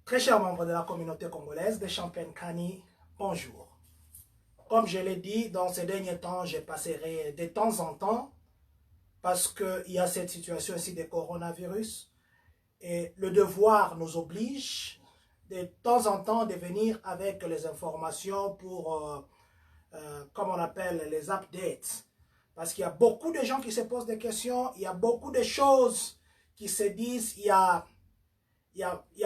Très chers membres de la communauté congolaise de Champagne-Kani, bonjour. Comme je l'ai dit, dans ces derniers temps, je passerai de temps en temps parce qu'il y a cette situation ici de coronavirus et le devoir nous oblige de temps en temps de venir avec les informations pour, comme on appelle, les updates. Parce qu'il y a beaucoup de gens qui se posent des questions, il y a beaucoup de choses qui se disent, il y a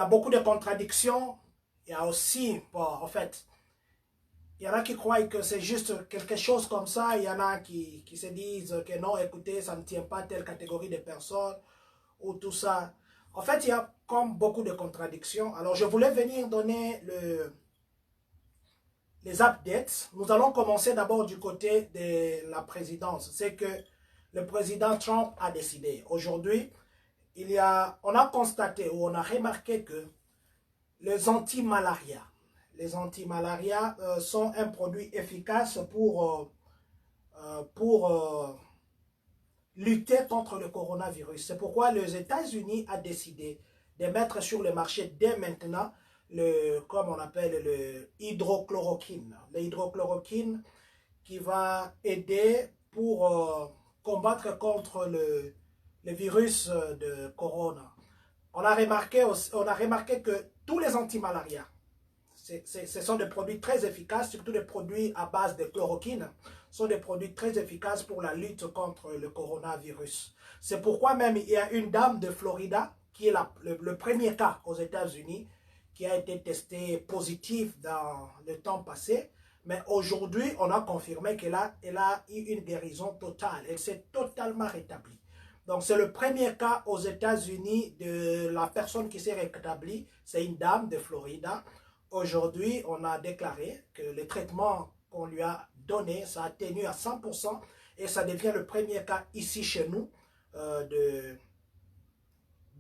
beaucoup de contradictions. Il y a aussi, bon, en fait, il y en a qui croient que c'est juste quelque chose comme ça. Il y en a qui se disent que non, écoutez, ça ne tient pas à telle catégorie de personnes ou tout ça. En fait, il y a comme beaucoup de contradictions. Alors, je voulais venir donner les updates. Nous allons commencer d'abord du côté de la présidence. C'est que le président Trump a décidé. Aujourd'hui, on a constaté ou on a remarqué que les anti-malaria sont un produit efficace pour lutter contre le coronavirus. C'est pourquoi les États-Unis ont décidé de mettre sur le marché dès maintenant comme on appelle le hydrochloroquine. L'hydrochloroquine qui va aider pour combattre contre le virus de corona. On a remarqué que tous les antimalarias, ce sont des produits très efficaces, surtout des produits à base de chloroquine, sont des produits très efficaces pour la lutte contre le coronavirus. C'est pourquoi même il y a une dame de Florida, qui est le premier cas aux États-Unis, qui a été testé positif dans le temps passé. Mais aujourd'hui, on a confirmé qu'elle a eu une guérison totale. Elle s'est totalement rétablie. Donc, c'est le premier cas aux États-Unis de la personne qui s'est rétablie. C'est une dame de Florida. Aujourd'hui, on a déclaré que le traitement qu'on lui a donné, ça a tenu à 100% et ça devient le premier cas ici chez nous de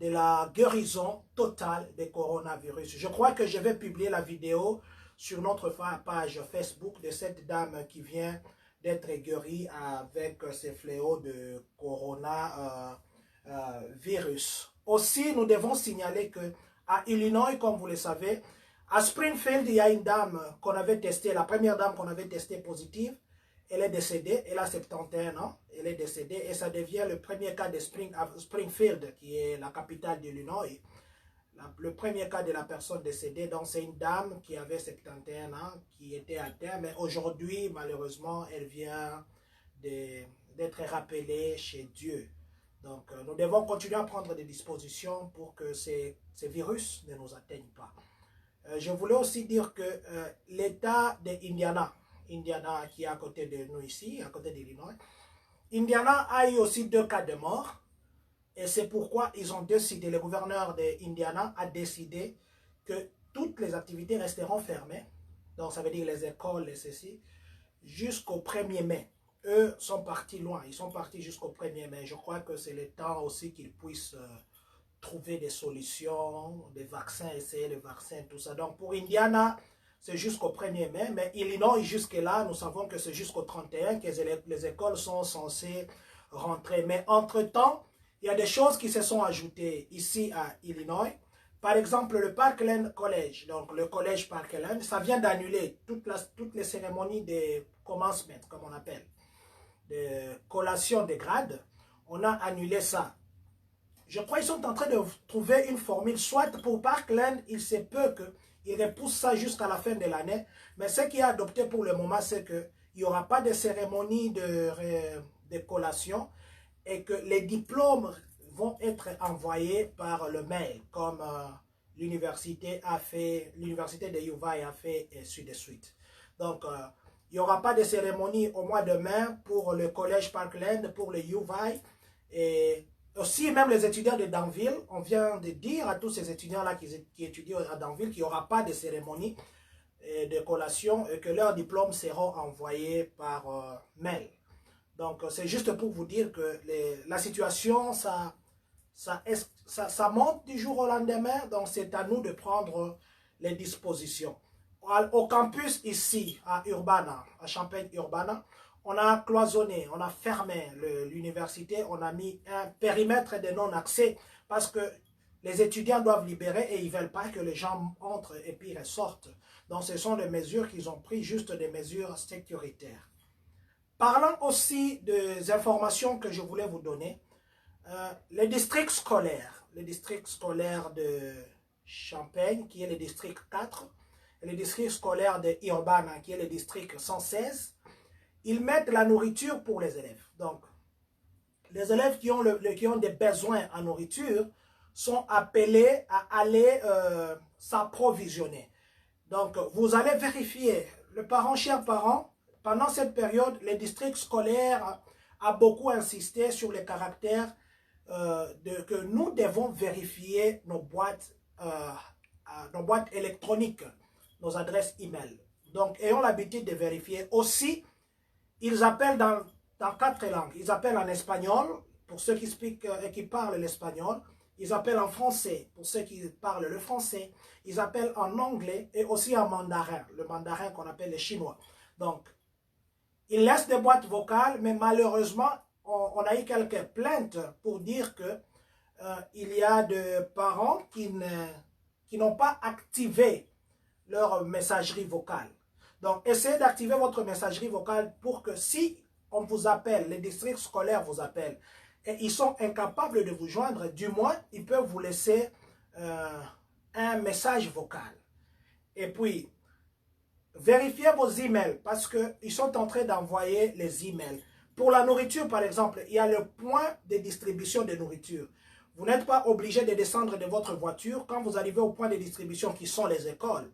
la guérison totale des coronavirus. Je crois que je vais publier la vidéo sur notre page Facebook de cette dame qui vient d'être guérie avec ces fléaux de coronavirus. Aussi, nous devons signaler que à Illinois, comme vous le savez, à Springfield, il y a une dame qu'on avait testée, la première dame qu'on avait testée positive. Elle est décédée, elle a 71 ans, elle est décédée et ça devient le premier cas de Springfield, qui est la capitale de l'Illinois. Le premier cas de la personne décédée, donc c'est une dame qui avait 71 ans, qui était à terre, mais aujourd'hui, malheureusement, elle vient d'être rappelée chez Dieu. Donc, nous devons continuer à prendre des dispositions pour que ces virus ne nous atteignent pas. Je voulais aussi dire que l'État d'Indiana, qui est à côté de nous ici, à côté d'Illinois, Indiana a eu aussi 2 cas de mort. Et c'est pourquoi ils ont décidé, le gouverneur d'Indiana a décidé que toutes les activités resteront fermées. Donc ça veut dire les écoles et ceci, jusqu'au 1er mai. Eux sont partis loin, ils sont partis jusqu'au 1er mai. Je crois que c'est le temps aussi qu'ils puissent trouver des solutions, des vaccins, essayer les vaccins, tout ça. Donc pour Indiana, c'est jusqu'au 1er mai, mais Illinois, jusque-là, nous savons que c'est jusqu'au 31 que les écoles sont censées rentrer. Mais entre-temps, il y a des choses qui se sont ajoutées ici à Illinois. Par exemple, le Parkland College, donc le collège Parkland, ça vient d'annuler toutes les cérémonies de commencement, comme on appelle, de collation de grades. On a annulé ça. Je crois qu'ils sont en train de trouver une formule, soit pour Parkland, il se peut qu'ils repoussent ça jusqu'à la fin de l'année, mais ce qui est adopté pour le moment, c'est qu'il n'y aura pas de cérémonie de collation et que les diplômes vont être envoyés par le mail, comme l'université de UVA a fait, et suite de suite. Donc, il n'y aura pas de cérémonie au mois de mai pour le collège Parkland, pour le UVA, et aussi, même les étudiants de Danville, on vient de dire à tous ces étudiants-là qui étudient à Danville qu'il n'y aura pas de cérémonie de collation et que leurs diplômes seront envoyés par mail. Donc, c'est juste pour vous dire que la situation, ça monte du jour au lendemain. Donc, c'est à nous de prendre les dispositions. Au campus ici, à Urbana, à Champagne-Urbana, on a cloisonné, on a fermé l'université, on a mis un périmètre de non-accès parce que les étudiants doivent libérer et ils ne veulent pas que les gens entrent et puis ressortent. Donc, ce sont des mesures qu'ils ont prises, juste des mesures sécuritaires. Parlant aussi des informations que je voulais vous donner, les districts scolaires de Champagne, qui est le district 4, et le district scolaire de Urbana, qui est le district 116, ils mettent la nourriture pour les élèves. Donc, les élèves qui ont des besoins en nourriture sont appelés à aller s'approvisionner. Donc, vous allez vérifier, chers parents, pendant cette période, les districts scolaires a beaucoup insisté sur le caractère que nous devons vérifier nos boîtes électroniques, nos adresses email. Donc, ayons l'habitude de vérifier. Aussi, ils appellent dans 4 langues. Ils appellent en espagnol, pour ceux qui parlent l'espagnol. Ils appellent en français, pour ceux qui parlent le français. Ils appellent en anglais et aussi en mandarin, le mandarin qu'on appelle le chinois. Donc, ils laissent des boîtes vocales, mais malheureusement, on a eu quelques plaintes pour dire que il y a des parents qui n'ont pas activé leur messagerie vocale. Donc, essayez d'activer votre messagerie vocale pour que si on vous appelle, les districts scolaires vous appellent, et ils sont incapables de vous joindre, du moins, ils peuvent vous laisser un message vocal. Et puis, vérifiez vos emails parce qu'ils sont en train d'envoyer les emails. Pour la nourriture, par exemple, il y a le point de distribution de nourriture. Vous n'êtes pas obligé de descendre de votre voiture quand vous arrivez au point de distribution qui sont les écoles.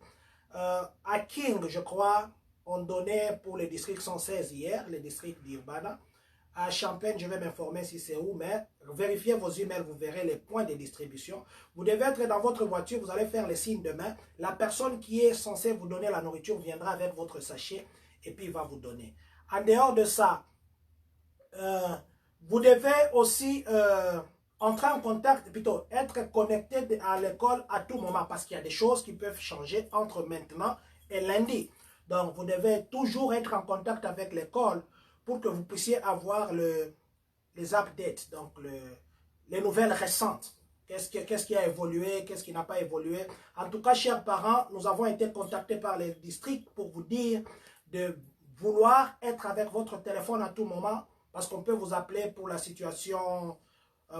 À King, je crois, on donnait pour le district 116 hier, le district d'Urbana. À Champagne, je vais m'informer si c'est où, mais vérifiez vos emails, vous verrez les points de distribution. Vous devez être dans votre voiture, vous allez faire le signe de main. La personne qui est censée vous donner la nourriture viendra avec votre sachet et puis va vous donner. En dehors de ça, vous devez aussi entrer en contact, plutôt être connecté à l'école à tout moment parce qu'il y a des choses qui peuvent changer entre maintenant et lundi. Donc, vous devez toujours être en contact avec l'école pour que vous puissiez avoir les updates, donc les nouvelles récentes. Qu'est-ce qui a évolué, qu'est-ce qui n'a pas évolué. En tout cas, chers parents, nous avons été contactés par les districts pour vous dire de vouloir être avec votre téléphone à tout moment parce qu'on peut vous appeler pour la situation,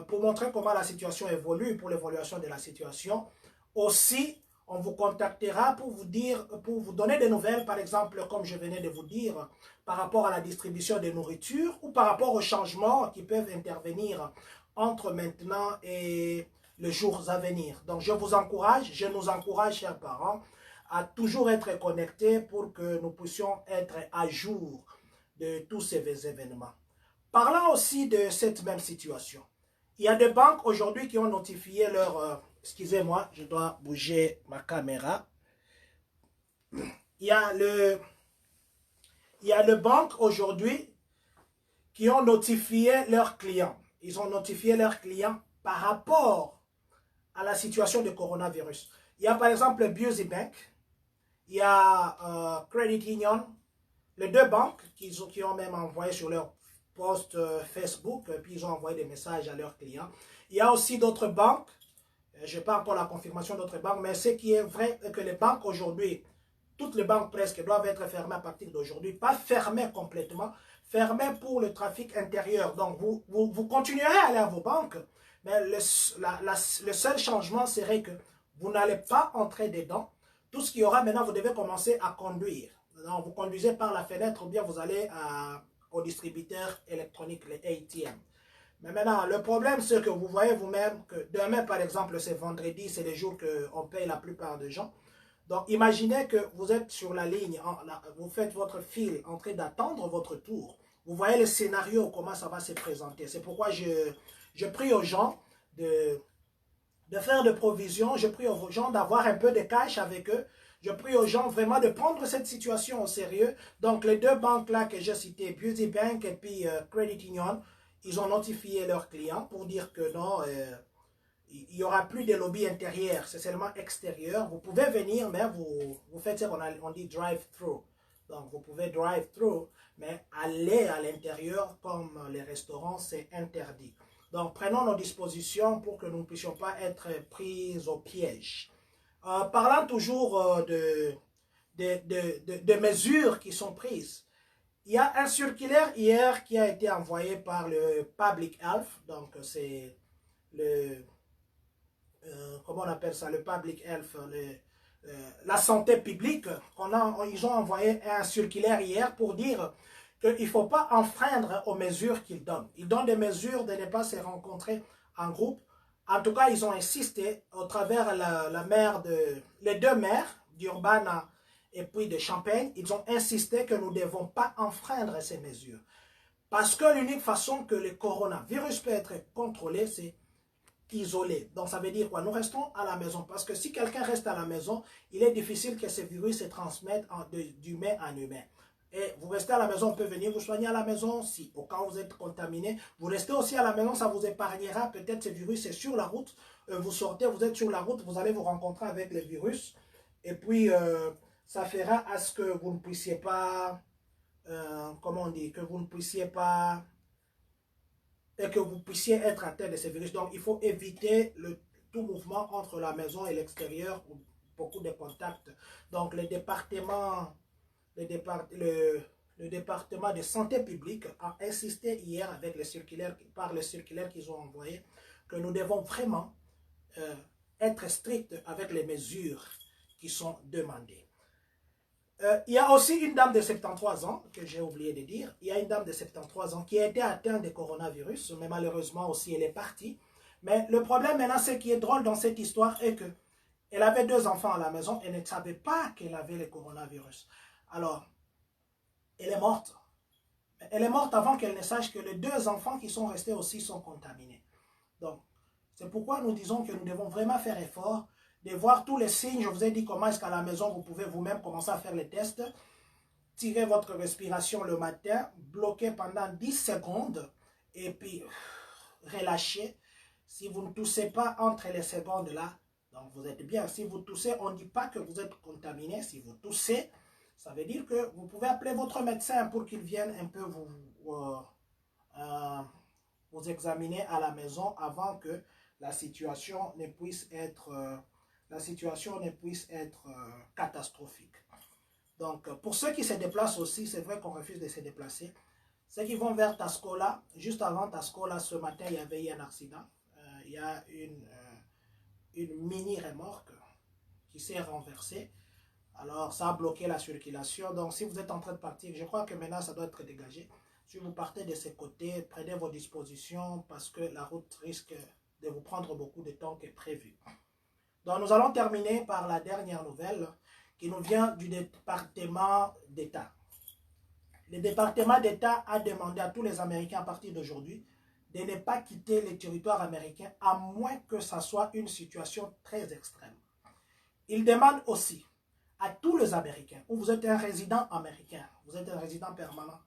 pour montrer comment la situation évolue, pour l'évaluation de la situation. Aussi, on vous contactera pour vous donner des nouvelles, par exemple, comme je venais de vous dire, par rapport à la distribution de nourriture ou par rapport aux changements qui peuvent intervenir entre maintenant et les jours à venir. Donc, je nous encourage, chers parents, à toujours être connectés pour que nous puissions être à jour de tous ces événements. Parlant aussi de cette même situation, il y a des banques aujourd'hui qui ont notifié leur... excusez-moi, je dois bouger ma caméra. Il y a les banques aujourd'hui qui ont notifié leurs clients. Ils ont notifié leurs clients par rapport à la situation de coronavirus. Il y a par exemple BusY Bank, il y a Credit Union, les deux banques qui ont même envoyé sur leur post Facebook, puis ils ont envoyé des messages à leurs clients. Il y a aussi d'autres banques, je n'ai pas encore la confirmation d'autres banques, mais ce qui est vrai est que les banques aujourd'hui, toutes les banques presque doivent être fermées à partir d'aujourd'hui, pas fermées complètement, fermées pour le trafic intérieur. Donc vous continuerez à aller à vos banques, mais le seul changement serait que vous n'allez pas entrer dedans. Tout ce qu'il y aura maintenant, vous devez commencer à conduire. Donc, vous conduisez par la fenêtre ou bien vous allez au distributeur électronique, les ATM. Mais maintenant, le problème, c'est que vous voyez vous-même que demain, par exemple, c'est vendredi, c'est le jour qu'on paye la plupart des gens. Donc, imaginez que vous êtes sur la ligne, vous faites votre file en train d'attendre votre tour. Vous voyez le scénario, comment ça va se présenter. C'est pourquoi je prie aux gens de faire des provisions. Je prie aux gens d'avoir un peu de cash avec eux. Je prie aux gens vraiment de prendre cette situation au sérieux. Donc, les deux banques là que j'ai citées, BusY Bank et puis Credit Union, ils ont notifié leurs clients pour dire que non, il n'y aura plus de lobby intérieur, c'est seulement extérieur. Vous pouvez venir, mais vous faites ce qu'on dit drive-through. Donc, vous pouvez drive-through, mais aller à l'intérieur, comme les restaurants, c'est interdit. Donc, prenons nos dispositions pour que nous ne puissions pas être pris au piège. Parlant toujours de mesures qui sont prises, il y a un circulaire hier qui a été envoyé par le Public Health, donc c'est le, comment on appelle ça, le Public Health, la santé publique. Ils ont envoyé un circulaire hier pour dire qu'il ne faut pas enfreindre aux mesures qu'ils donnent. Ils donnent des mesures de ne pas se rencontrer en groupe. En tout cas, ils ont insisté au travers les deux maires d'Urbana et puis de Champagne, ils ont insisté que nous ne devons pas enfreindre ces mesures. Parce que l'unique façon que le coronavirus peut être contrôlé, c'est isolé. Donc ça veut dire quoi? Nous restons à la maison. Parce que si quelqu'un reste à la maison, il est difficile que ce virus se transmette d'humain en humain. Et vous restez à la maison, on peut venir vous soigner à la maison. Si au cas où vous êtes contaminé, vous restez aussi à la maison, ça vous épargnera. Peut-être ce virus est sur la route. Vous sortez, vous êtes sur la route, vous allez vous rencontrer avec le virus. Et puis, ça fera à ce que vous ne puissiez pas, comment on dit, que vous ne puissiez pas, et que vous puissiez être atteint de ce virus. Donc, il faut éviter tout mouvement entre la maison et l'extérieur, beaucoup de contacts. Donc, le département de santé publique a insisté hier avec par le circulaire qu'ils ont envoyé, que nous devons vraiment être stricts avec les mesures qui sont demandées. Il y a aussi une dame de 73 ans, que j'ai oublié de dire. Il y a une dame de 73 ans qui a été atteinte de coronavirus, mais malheureusement aussi elle est partie. Mais le problème maintenant, ce qui est drôle dans cette histoire est que elle avait 2 enfants à la maison et ne savait pas qu'elle avait le coronavirus. Alors, elle est morte. Elle est morte avant qu'elle ne sache que les 2 enfants qui sont restés aussi sont contaminés. Donc, c'est pourquoi nous disons que nous devons vraiment faire effort de voir tous les signes. Je vous ai dit comment est-ce qu'à la maison, vous pouvez vous-même commencer à faire les tests. Tirez votre respiration le matin, bloquez pendant 10 secondes et puis relâchez. Si vous ne toussez pas entre les secondes là, donc vous êtes bien. Si vous toussez, on ne dit pas que vous êtes contaminé. Si vous toussez, ça veut dire que vous pouvez appeler votre médecin pour qu'il vienne un peu vous examiner à la maison avant que la situation ne puisse être catastrophique. Donc, pour ceux qui se déplacent aussi, c'est vrai qu'on refuse de se déplacer. Ceux qui vont vers Tascola, juste avant Tascola, ce matin, il y avait eu un accident. Il y a une mini-remorque qui s'est renversée. Alors, ça a bloqué la circulation. Donc, si vous êtes en train de partir, je crois que maintenant, ça doit être dégagé. Si vous partez de ce côté, prenez vos dispositions parce que la route risque de vous prendre beaucoup de temps que prévu. Donc, nous allons terminer par la dernière nouvelle qui nous vient du département d'État. Le département d'État a demandé à tous les Américains à partir d'aujourd'hui de ne pas quitter le territoire américain à moins que ça soit une situation très extrême. Il demande aussi à tous les Américains, où vous êtes un résident américain, vous êtes un résident permanent,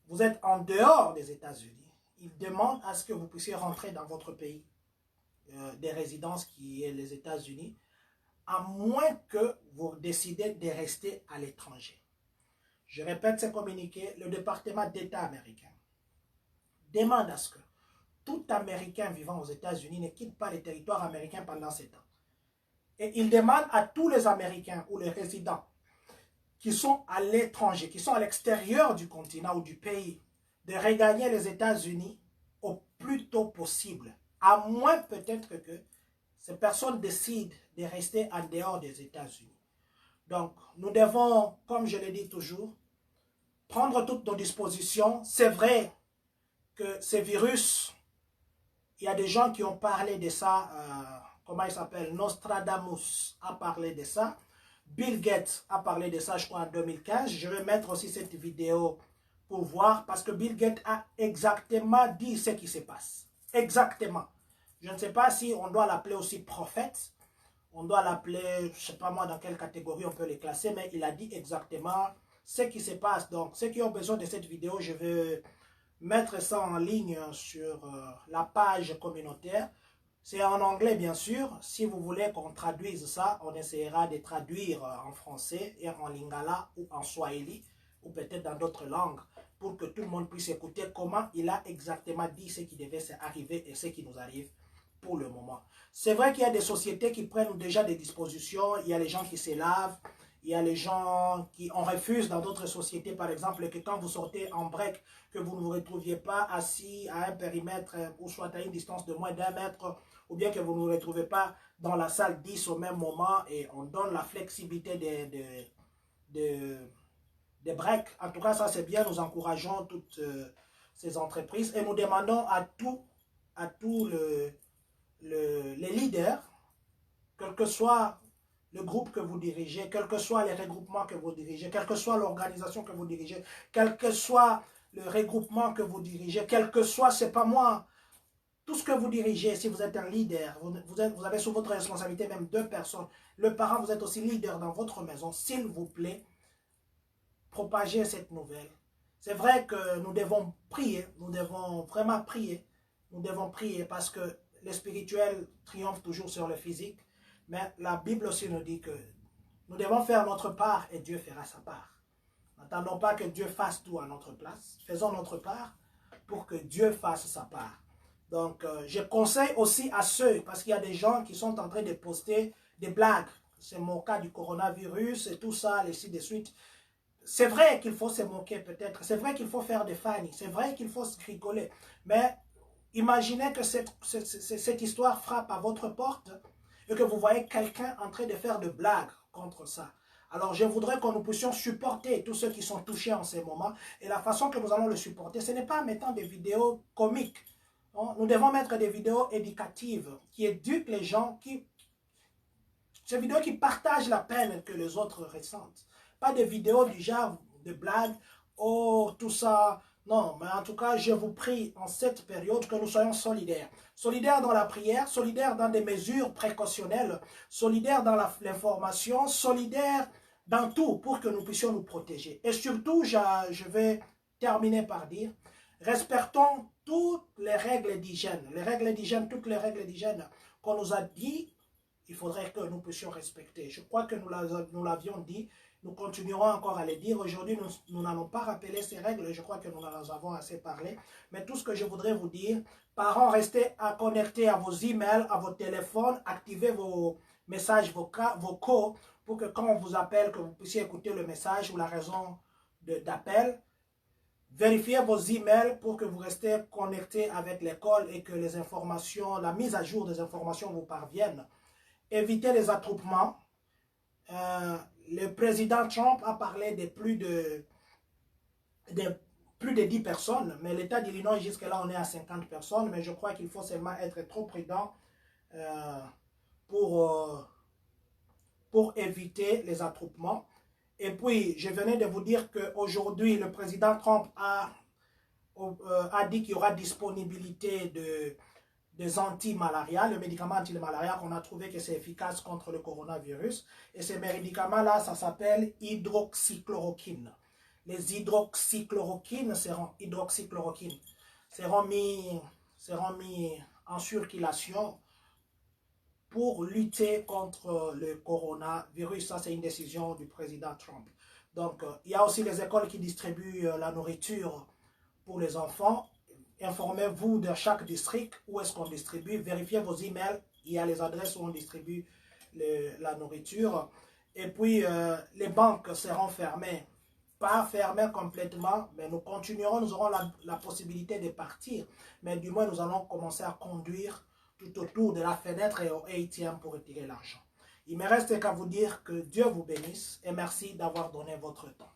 vous êtes en dehors des États-Unis, il demande à ce que vous puissiez rentrer dans votre pays des résidences qui est les États-Unis, à moins que vous décidez de rester à l'étranger. Je répète ce communiqué, le département d'État américain demande à ce que tout Américain vivant aux États-Unis ne quitte pas le territoire américain pendant 7 ans. Et il demande à tous les Américains ou les résidents qui sont à l'étranger, qui sont à l'extérieur du continent ou du pays, de regagner les États-Unis au plus tôt possible. À moins peut-être que ces personnes décident de rester en dehors des États-Unis. Donc, nous devons, comme je le dis toujours, prendre toutes nos dispositions. C'est vrai que ce virus, il y a des gens qui ont parlé de ça, comment il s'appelle, Nostradamus a parlé de ça, Bill Gates a parlé de ça, je crois, en 2015. Je vais mettre aussi cette vidéo pour voir, parce que Bill Gates a exactement dit ce qui se passe. Exactement. Je ne sais pas si on doit l'appeler aussi prophète, on doit l'appeler, je ne sais pas moi dans quelle catégorie on peut les classer, mais il a dit exactement ce qui se passe. Donc, ceux qui ont besoin de cette vidéo, je vais mettre ça en ligne sur la page communautaire. C'est en anglais, bien sûr. Si vous voulez qu'on traduise ça, on essaiera de traduire en français et en lingala ou en swahili ou peut-être dans d'autres langues. pour que tout le monde puisse écouter comment il a exactement dit ce qui devait arriver et ce qui nous arrive pour le moment. C'est vrai qu'il y a des sociétés qui prennent déjà des dispositions, il y a les gens qui se lavent, il y a les gens qui on refuse dans d'autres sociétés, par exemple, que quand vous sortez en break, que vous ne vous retrouviez pas assis à un périmètre ou soit à une distance de moins d'1 mètre, ou bien que vous ne vous retrouvez pas dans la salle 10 au même moment, et on donne la flexibilité des breaks. En tout cas, ça c'est bien, nous encourageons toutes ces entreprises et nous demandons à tous les leaders, quel que soit le groupe que vous dirigez, quels que soient les regroupements que vous dirigez, quelle que soit l'organisation que vous dirigez, quel que soit le regroupement que vous dirigez, quel que soit, c'est pas moi, tout ce que vous dirigez, si vous êtes un leader, vous avez sous votre responsabilité même 2 personnes, le parent, vous êtes aussi leader dans votre maison, s'il vous plaît, propagez cette nouvelle. C'est vrai que nous devons prier, nous devons vraiment prier, nous devons prier parce que le spirituel triomphe toujours sur le physique, mais la Bible aussi nous dit que nous devons faire notre part et Dieu fera sa part. N'attendons pas que Dieu fasse tout à notre place, faisons notre part pour que Dieu fasse sa part. Donc, je conseille aussi à ceux, parce qu'il y a des gens qui sont en train de poster des blagues, c'est mon cas du coronavirus et tout ça, ainsi de suite. C'est vrai qu'il faut se moquer peut-être, c'est vrai qu'il faut faire des funny, c'est vrai qu'il faut se rigoler, mais imaginez que cette histoire frappe à votre porte et que vous voyez quelqu'un en train de faire de blagues contre ça. Alors je voudrais que nous puissions supporter tous ceux qui sont touchés en ces moments, et la façon que nous allons le supporter, ce n'est pas en mettant des vidéos comiques. Nous devons mettre des vidéos éducatives qui éduquent les gens, ces vidéos qui partagent la peine que les autres ressentent. Pas de vidéos du genre de blagues, oh tout ça. Non, mais en tout cas, je vous prie en cette période que nous soyons solidaires. Solidaires dans la prière, solidaires dans des mesures précautionnelles, solidaires dans l'information, solidaires dans tout pour que nous puissions nous protéger. Et surtout, je vais terminer par dire, respectons toutes les règles d'hygiène. Toutes les règles d'hygiène qu'on nous a dit, il faudrait que nous puissions respecter. Je crois que nous l'avions dit, nous continuerons encore à les dire. Aujourd'hui, nous n'allons pas rappeler ces règles, je crois que nous en avons assez parlé. Mais tout ce que je voudrais vous dire, parents, restez connectés à vos emails, à vos téléphones, activez vos messages vocaux pour que quand on vous appelle, que vous puissiez écouter le message ou la raison d'appel. Vérifiez vos emails pour que vous restez connectés avec l'école et que les informations, la mise à jour des informations vous parviennent. Évitez les attroupements. Le président Trump a parlé de plus de 10 personnes, mais l'État d'Illinois, jusque-là, on est à 50 personnes, mais je crois qu'il faut seulement être trop prudent pour éviter les attroupements. Et puis, je venais de vous dire qu'aujourd'hui, le président Trump a dit qu'il y aura disponibilité des anti-malaria, le médicament anti-malaria qu'on a trouvé que c'est efficace contre le coronavirus. Et ces médicaments-là, ça s'appelle hydroxychloroquine. Les hydroxychloroquines seront mis en circulation pour lutter contre le coronavirus. Ça, c'est une décision du président Trump. Donc, il y a aussi les écoles qui distribuent la nourriture pour les enfants. Informez-vous de chaque district où est-ce qu'on distribue. Vérifiez vos emails. Il y a les adresses où on distribue la nourriture. Et puis, les banques seront fermées. Pas fermées complètement, mais nous continuerons. Nous aurons la possibilité de partir. Mais du moins, nous allons commencer à conduire tout autour de la fenêtre et au ATM pour retirer l'argent. Il me reste qu'à vous dire que Dieu vous bénisse et merci d'avoir donné votre temps.